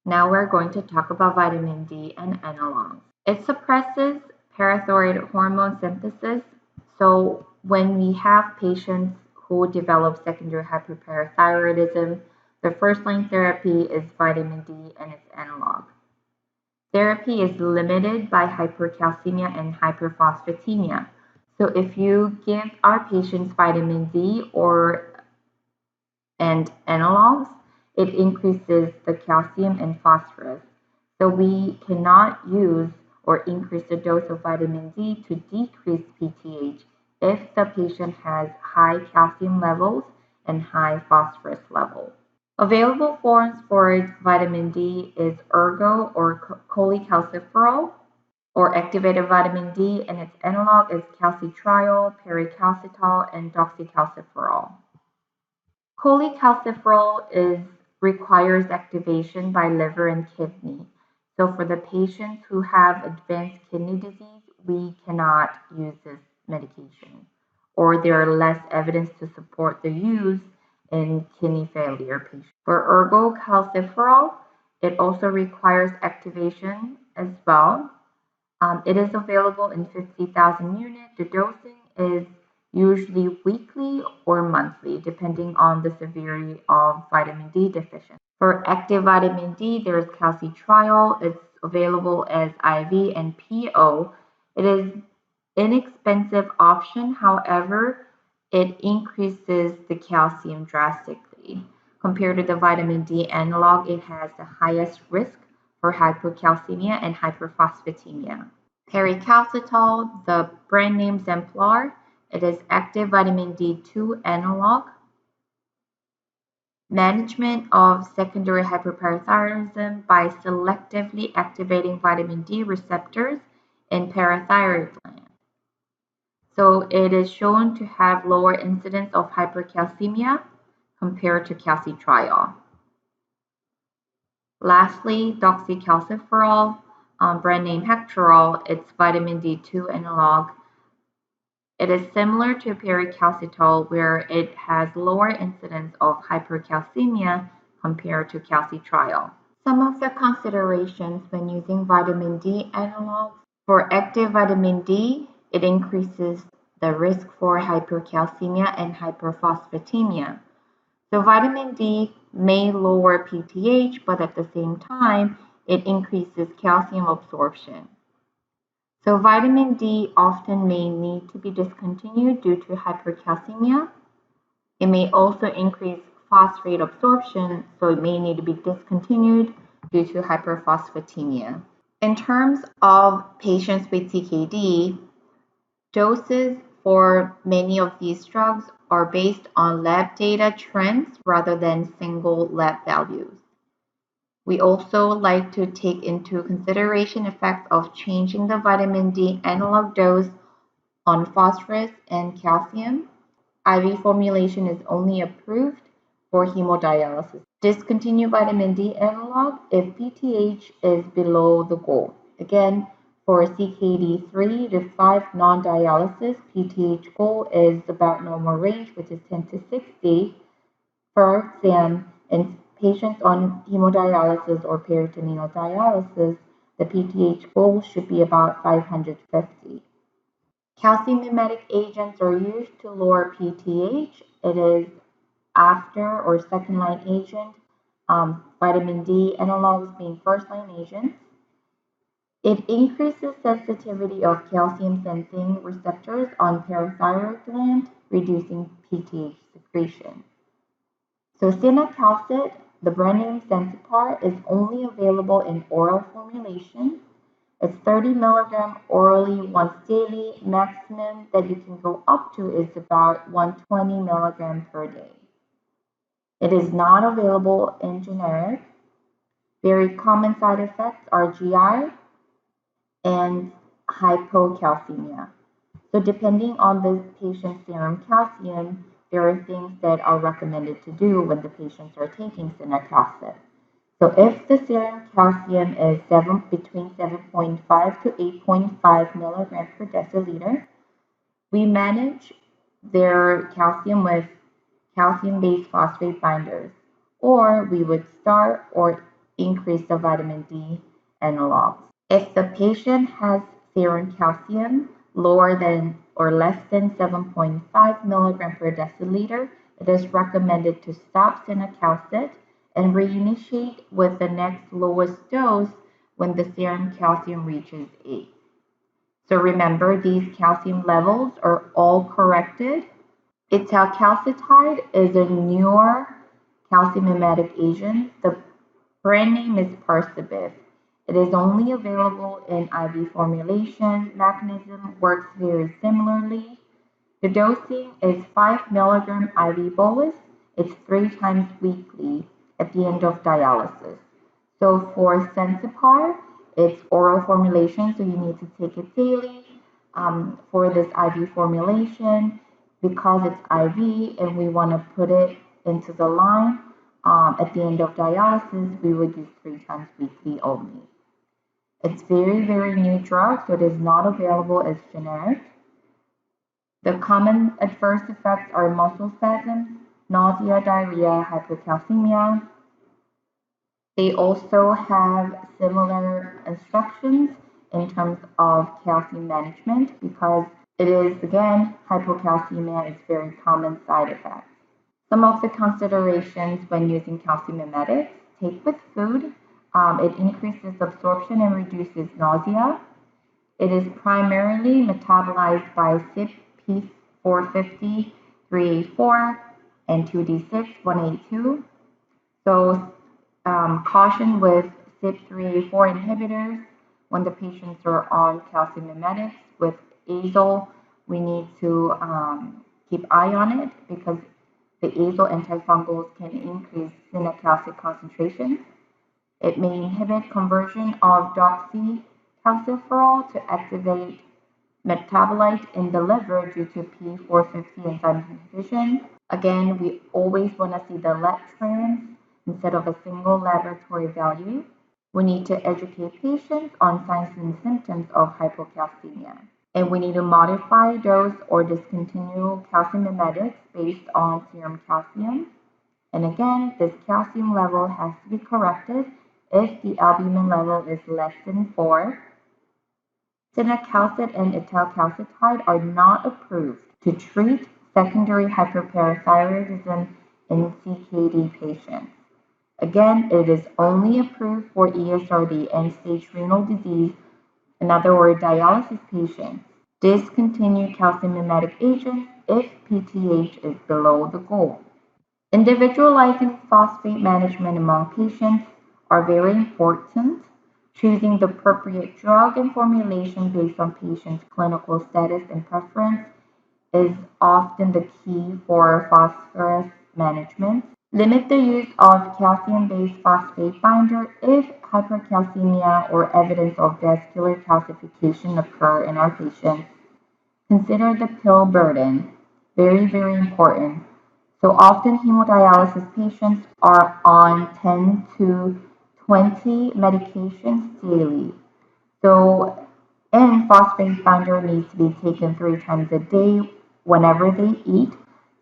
Now we're going to talk about vitamin D and analogs. It suppresses parathyroid hormone synthesis. So when we have patients who develop secondary hyperparathyroidism, the first line therapy is vitamin D and its analog. Therapy is limited by hypercalcemia and hyperphosphatemia. So if you give our patients vitamin D and analogs, it increases the calcium and phosphorus. So we cannot use or increase the dose of vitamin D to decrease PTH if the patient has high calcium levels and high phosphorus levels. Available forms for vitamin D is ergo or cholecalciferol, or activated vitamin D, and its analog is calcitriol, pericalcitol, and doxycalciferol. Cholecalciferol requires activation by liver and kidney. So for the patients who have advanced kidney disease, we cannot use this medication, or there are less evidence to support the use in kidney failure patients. For ergocalciferol, it also requires activation as well. It is available in 50,000 units. The dosing is usually weekly or monthly, depending on the severity of vitamin D deficiency. For active vitamin D, there is calcitriol. It's available as IV and PO. It is an inexpensive option. However, it increases the calcium drastically. Compared to the vitamin D analog, it has the highest risk for hypocalcemia and hyperphosphatemia. Pericalcitol, the brand name Zemplar, it is active vitamin D2 analog. Management of secondary hyperparathyroidism by selectively activating vitamin D receptors in parathyroid gland. So it is shown to have lower incidence of hypercalcemia compared to calcitriol. Lastly, doxycalciferol, brand name Hectorol, it's vitamin D2 analog. It is similar to pericalcitol, where it has lower incidence of hypercalcemia compared to calcitriol. Some of the considerations when using vitamin D analogs. For active vitamin D, it increases the risk for hypercalcemia and hyperphosphatemia. So vitamin D may lower PTH, but at the same time, it increases calcium absorption. So vitamin D often may need to be discontinued due to hypercalcemia. It may also increase phosphate absorption, so it may need to be discontinued due to hyperphosphatemia. In terms of patients with CKD, doses for many of these drugs are based on lab data trends rather than single lab values. We also like to take into consideration effects of changing the vitamin D analog dose on phosphorus and calcium. IV formulation is only approved for hemodialysis. Discontinue vitamin D analog if PTH is below the goal. Again, for CKD 3 to 5 non-dialysis, PTH goal is about normal range, which is 10 to 60 per exam. In patients on hemodialysis or peritoneal dialysis, the PTH goal should be about 550. Calcium mimetic agents are used to lower PTH. It is after or second line agent, vitamin D analogs being first line agents. It increases sensitivity of calcium sensing receptors on parathyroid gland, reducing PTH secretion. So cinacalcet, the brand name Sensipar, is only available in oral formulation. It's 30 milligram orally once daily. Maximum that you can go up to is about 120 milligram per day. It is not available in generic. Very common side effects are GI and hypocalcemia. So depending on the patient's serum calcium, there are things that are recommended to do when the patients are taking cinacalcet. So if the serum calcium is between 7.5 to 8.5 milligrams per deciliter, we manage their calcium with calcium-based phosphate binders, or we would start or increase the vitamin D analogs. If the patient has serum calcium lower than or less than 7.5 milligram per deciliter, it is recommended to stop cinacalcet and reinitiate with the next lowest dose when the serum calcium reaches 8. So remember, these calcium levels are all corrected. Italcalcetide is a newer calcium mimetic agent. The brand name is Parsabiv. It is only available in IV formulation. Mechanism works very similarly. The dosing is 5 milligram IV bolus. It's 3 times weekly at the end of dialysis. So for Sensipar, it's oral formulation, so you need to take it daily. For this IV formulation, because it's IV and we want to put it into the line at the end of dialysis, we would use 3 times weekly only. It's very, very new drug, so it is not available as generic. The common adverse effects are muscle spasms, nausea, diarrhea, hypocalcemia. They also have similar instructions in terms of calcium management because it is, again, hypocalcemia is very common side effect. Some of the considerations when using calcium mimetics: take with food. It increases absorption and reduces nausea. It is primarily metabolized by CYP450, 384, and 2D6, 182. So caution with CYP3A4 inhibitors when the patients are on calcium mimetics. With azole, we need to keep eye on it because the azole antifungals can increase cinacalcet concentrations. It may inhibit conversion of doxycalciferol to activate metabolite in the liver due to P450 enzyme inhibition. Again, we always want to see the lab clearance instead of a single laboratory value. We need to educate patients on signs and symptoms of hypocalcemia. And we need to modify dose or discontinue calcium mimetics based on serum calcium. And again, this calcium level has to be corrected if the albumin level is less than 4. Cinacalcet and italcalcetide are not approved to treat secondary hyperparathyroidism in CKD patients. Again, it is only approved for ESRD, end-stage renal disease, in other words, dialysis patients. Discontinue calcium mimetic agents if PTH is below the goal. Individualizing phosphate management among patients are very important. Choosing the appropriate drug and formulation based on patients' clinical status and preference is often the key for phosphorus management. Limit the use of calcium-based phosphate binder if hypercalcemia or evidence of vascular calcification occur in our patients. Consider the pill burden. Very, very important. So often hemodialysis patients are on 10 to 20 medications daily. So, and phosphate binder needs to be taken 3 times a day whenever they eat.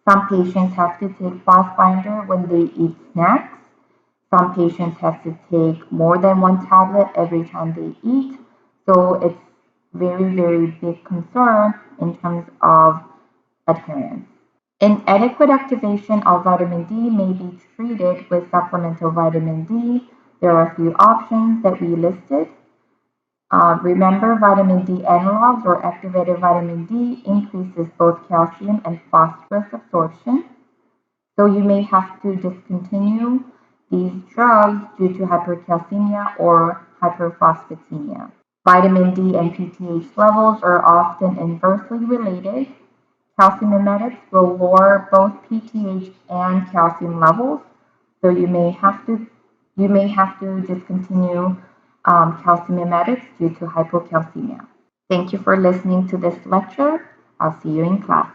Some patients have to take phos binder when they eat snacks. Some patients have to take more than 1 tablet every time they eat. So it's very, very big concern in terms of adherence. Inadequate activation of vitamin D may be treated with supplemental vitamin D. There are a few options that we listed. Remember, vitamin D analogs or activated vitamin D increases both calcium and phosphorus absorption. So you may have to discontinue these drugs due to hypercalcemia or hyperphosphatemia. Vitamin D and PTH levels are often inversely related. Calcium mimetics will lower both PTH and calcium levels, so you may have to discontinue calcium mimetics due to hypocalcemia. Thank you for listening to this lecture. I'll see you in class.